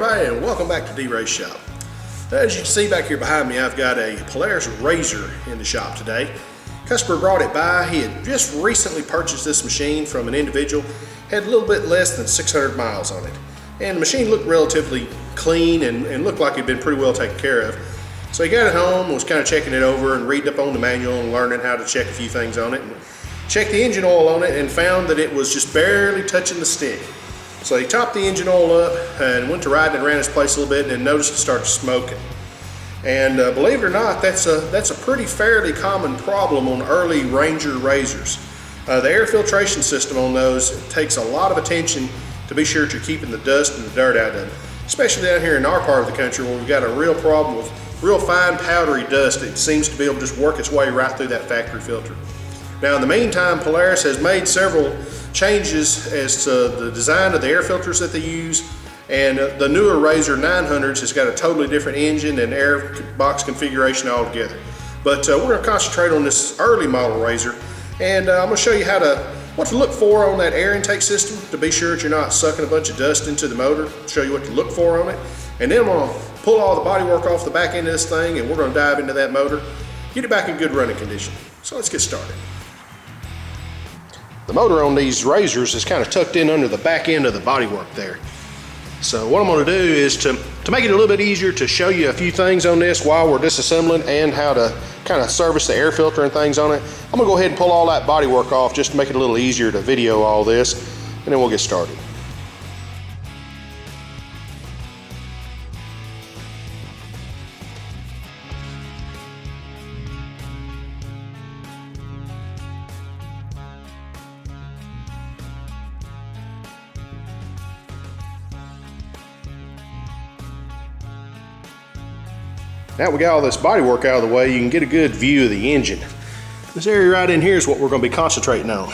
everybody, and welcome back to D-Ray's shop. As you can see back here behind me, I've got a Polaris RZR in the shop today. Customer brought it by. He had just recently purchased this machine from an individual, had a little bit less than 600 miles on it. And the machine looked relatively clean and looked like it had been pretty well taken care of. So he got it home, was kind of checking it over and reading up on the manual and learning how to check a few things on it. And checked the engine oil on it and found that it was just barely touching the stick. So he topped the engine oil up and went to ride and ran his place a little bit and then noticed it started smoking. And believe it or not, that's a pretty fairly common problem on early Ranger RZRs. The air filtration system on those takes a lot of attention to be sure that you're keeping the dust and the dirt out of it. Especially down here in our part of the country where we've got a real problem with real fine powdery dust that seems to be able to just work its way right through that factory filter. Now in the meantime, Polaris has made several changes as to the design of the air filters that they use, and the newer RZR 900s has got a totally different engine and air box configuration altogether. But we're going to concentrate on this early model RZR, and I'm going to show you what to look for on that air intake system to be sure that you're not sucking a bunch of dust into the motor. Show you what to look for on it, and then I'm going to pull all the bodywork off the back end of this thing, and we're going to dive into that motor, get it back in good running condition. So let's get started. The motor on these RZRs is kind of tucked in under the back end of the bodywork there. So what I'm going to do is to make it a little bit easier to show you a few things on this while we're disassembling and how to kind of service the air filter and things on it. I'm going to go ahead and pull all that bodywork off just to make it a little easier to video all this, and then we'll get started. Now we got all this bodywork out of the way, you can get a good view of the engine. This area right in here is what we're going to be concentrating on.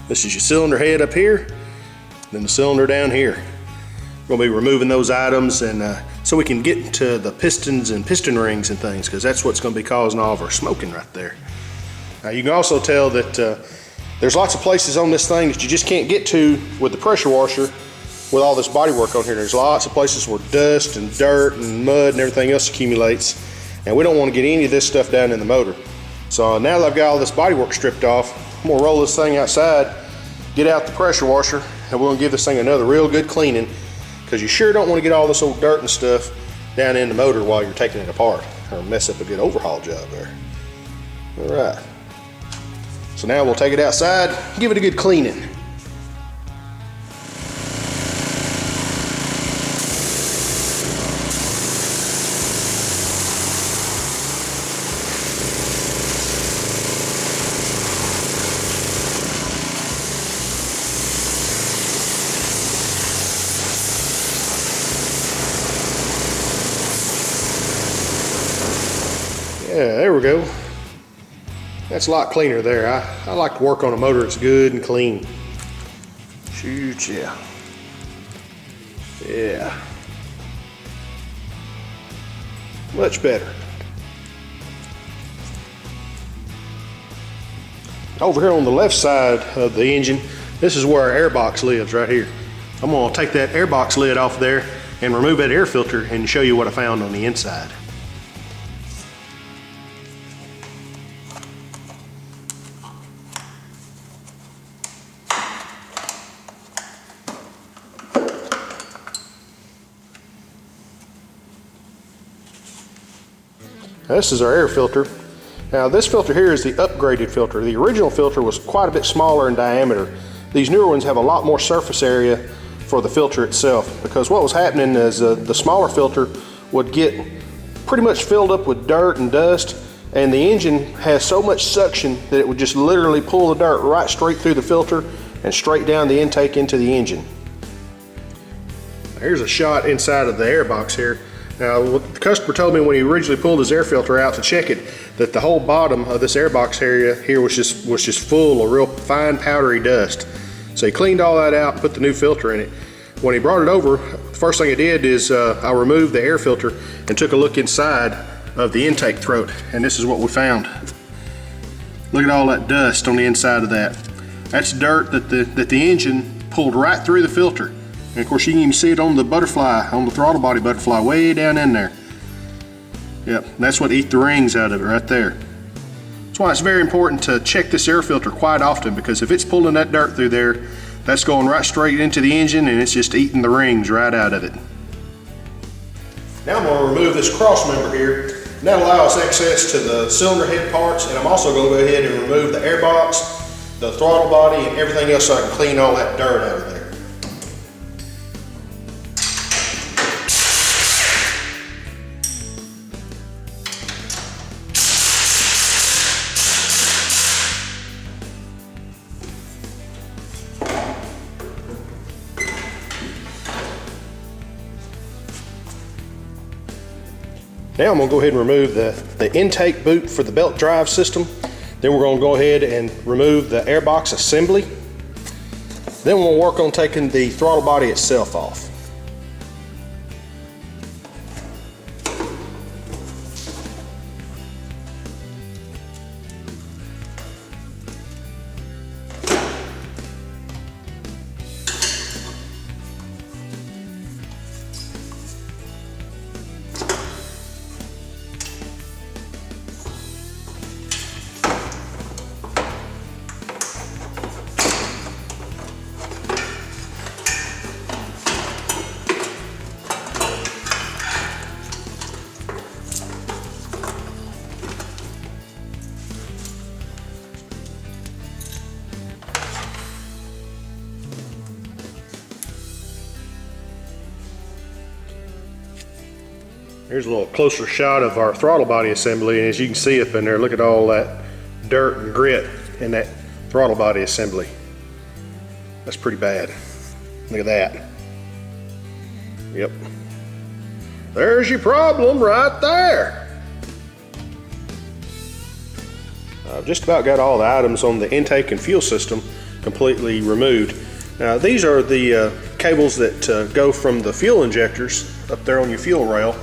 This is your cylinder head up here, then the cylinder down here. We're going to be removing those items and so we can get to the pistons and piston rings and things, because that's what's going to be causing all of our smoking right there. Now you can also tell that there's lots of places on this thing that you just can't get to with the pressure washer. With all this bodywork on here, there's lots of places where dust and dirt and mud and everything else accumulates, and we don't want to get any of this stuff down in the motor. So now that I've got all this bodywork stripped off, I'm going to roll this thing outside, get out the pressure washer, and we're going to give this thing another real good cleaning, because you sure don't want to get all this old dirt and stuff down in the motor while you're taking it apart, or mess up a good overhaul job there. All right, so now we'll take it outside, give it a good cleaning. Yeah, there we go. That's a lot cleaner there. I like to work on a motor that's good and clean. Shoot, yeah. Yeah. Much better. Over here on the left side of the engine, this is where our air box lives right here. I'm going to take that air box lid off there and remove that air filter and show you what I found on the inside. This is our air filter. Now this filter here is the upgraded filter. The original filter was quite a bit smaller in diameter. These newer ones have a lot more surface area for the filter itself, because what was happening is the smaller filter would get pretty much filled up with dirt and dust, and the engine has so much suction that it would just literally pull the dirt right straight through the filter and straight down the intake into the engine. Here's a shot inside of the air box here. Now, what the customer told me when he originally pulled his air filter out to check it, that the whole bottom of this air box area here was just full of real fine powdery dust. So he cleaned all that out and put the new filter in it. When he brought it over, the first thing I did is I removed the air filter and took a look inside of the intake throat, and this is what we found. Look at all that dust on the inside of that. That's dirt that the engine pulled right through the filter And of course you can even see it on the butterfly, on the throttle body butterfly way down in there. Yep, that's what eat the rings out of it right there. That's why it's very important to check this air filter quite often, because if it's pulling that dirt through there, that's going right straight into the engine and it's just eating the rings right out of it. Now I'm going to remove this cross member here, and that allows access to the cylinder head parts, and I'm also going to go ahead and remove the air box, the throttle body, and everything else so I can clean all that dirt out of there. Now I'm going to go ahead and remove the intake boot for the belt drive system. Then we're going to go ahead and remove the airbox assembly. Then we'll work on taking the throttle body itself off. Here's a little closer shot of our throttle body assembly, and as you can see up in there, look at all that dirt and grit in that throttle body assembly. That's pretty bad. Look at that. Yep. There's your problem right there. I've just about got all the items on the intake and fuel system completely removed. Now these are the cables that go from the fuel injectors up there on your fuel rail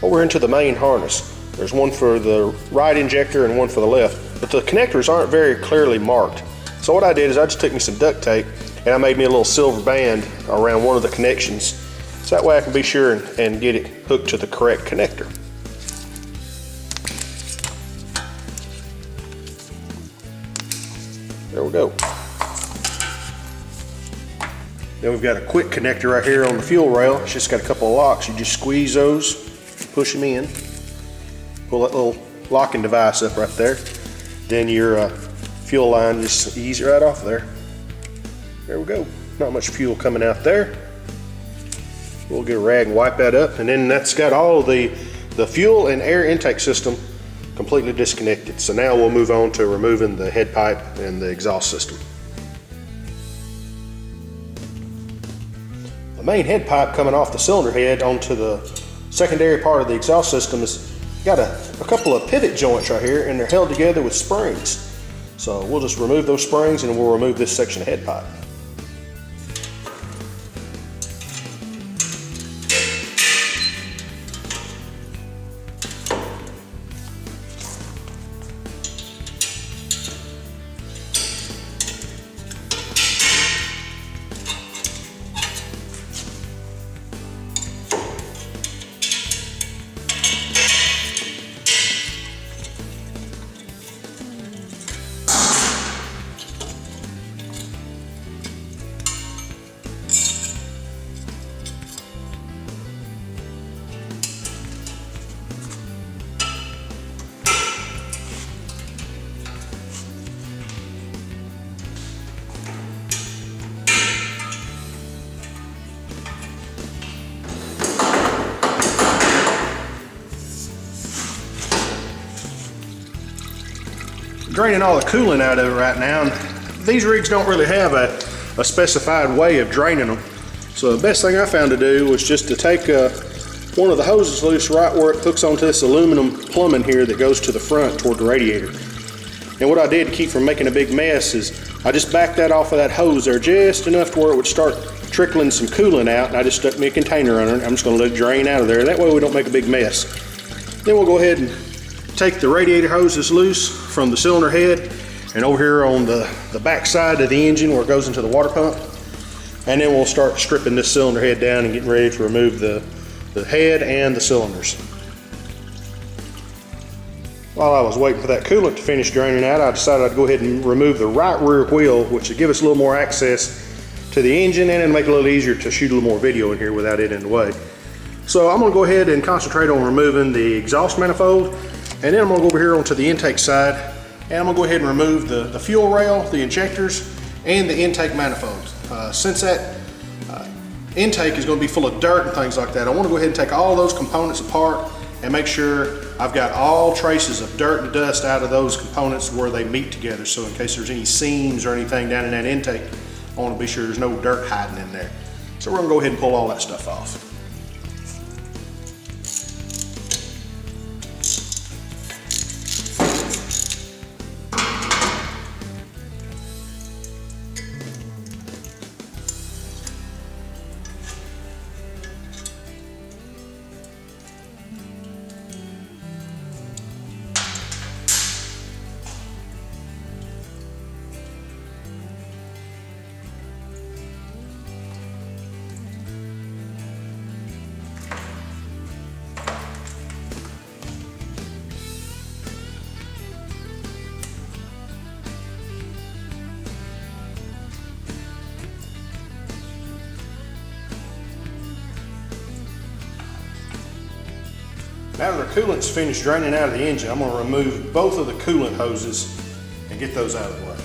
over into the main harness. There's one for the right injector and one for the left, but the connectors aren't very clearly marked. So what I did is I just took me some duct tape and I made me a little silver band around one of the connections, so that way I can be sure and get it hooked to the correct connector. There we go. Then we've got a quick connector right here on the fuel rail. It's just got a couple of locks. You just squeeze those, push them in, pull that little locking device up right there. Then your fuel line just ease it right off there. There we go. Not much fuel coming out there. We'll get a rag and wipe that up, and then that's got all the fuel and air intake system completely disconnected. So now we'll move on to removing the head pipe and the exhaust system. The main head pipe coming off the cylinder head onto the secondary part of the exhaust system has got a couple of pivot joints right here, and they're held together with springs. So we'll just remove those springs and we'll remove this section of head pipe. Draining all the coolant out of it right now. And these rigs don't really have a specified way of draining them. So the best thing I found to do was just to take one of the hoses loose right where it hooks onto this aluminum plumbing here that goes to the front toward the radiator. And what I did to keep from making a big mess is I just backed that off of that hose there just enough to where it would start trickling some coolant out, and I just stuck me a container under it. I'm just going to let it drain out of there. That way we don't make a big mess. Then we'll go ahead and take the radiator hoses loose from the cylinder head, and over here on the back side of the engine where it goes into the water pump, and then we'll start stripping this cylinder head down and getting ready to remove the head and the cylinders. While I was waiting for that coolant to finish draining out, I decided I'd go ahead and remove the right rear wheel, which would give us a little more access to the engine and it'll make it a little easier to shoot a little more video in here without it in the way. So I'm going to go ahead and concentrate on removing the exhaust manifold, and then I'm going to go over here onto the intake side, and I'm going to go ahead and remove the fuel rail, the injectors, and the intake manifold. Since that intake is going to be full of dirt and things like that, I want to go ahead and take all those components apart and make sure I've got all traces of dirt and dust out of those components where they meet together. So in case there's any seams or anything down in that intake, I want to be sure there's no dirt hiding in there. So we're going to go ahead and pull all that stuff off. Now that the coolant's finished draining out of the engine, I'm going to remove both of the coolant hoses and get those out of the way.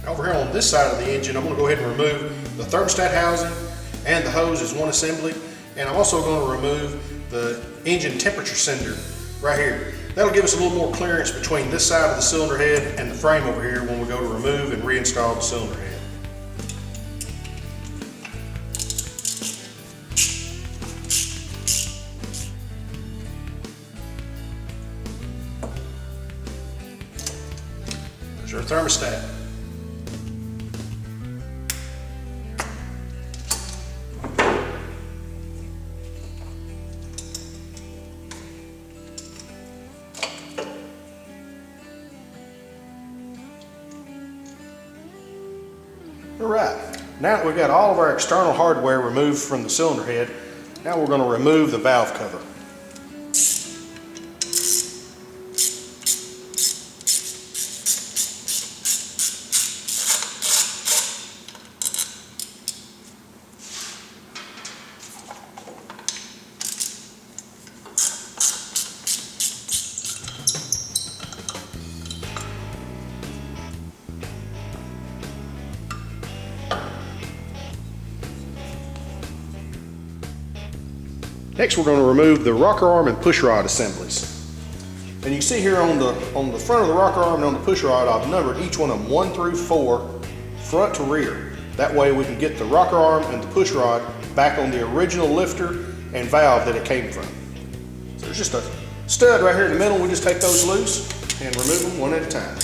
Over here on this side of the engine, I'm going to go ahead and remove the thermostat housing and the hose as one assembly. And I'm also going to remove the engine temperature sender right here. That'll give us a little more clearance between this side of the cylinder head and the frame over here when we go to remove and reinstall the cylinder head. There's our thermostat. Alright, now that we've got all of our external hardware removed from the cylinder head, now we're going to remove the valve cover. Next, we're going to remove the rocker arm and push rod assemblies. And you can see here on the front of the rocker arm and on the push rod, I've numbered each one of them 1 through 4, front to rear. That way we can get the rocker arm and the push rod back on the original lifter and valve that it came from. So there's just a stud right here in the middle. We just take those loose and remove them one at a time.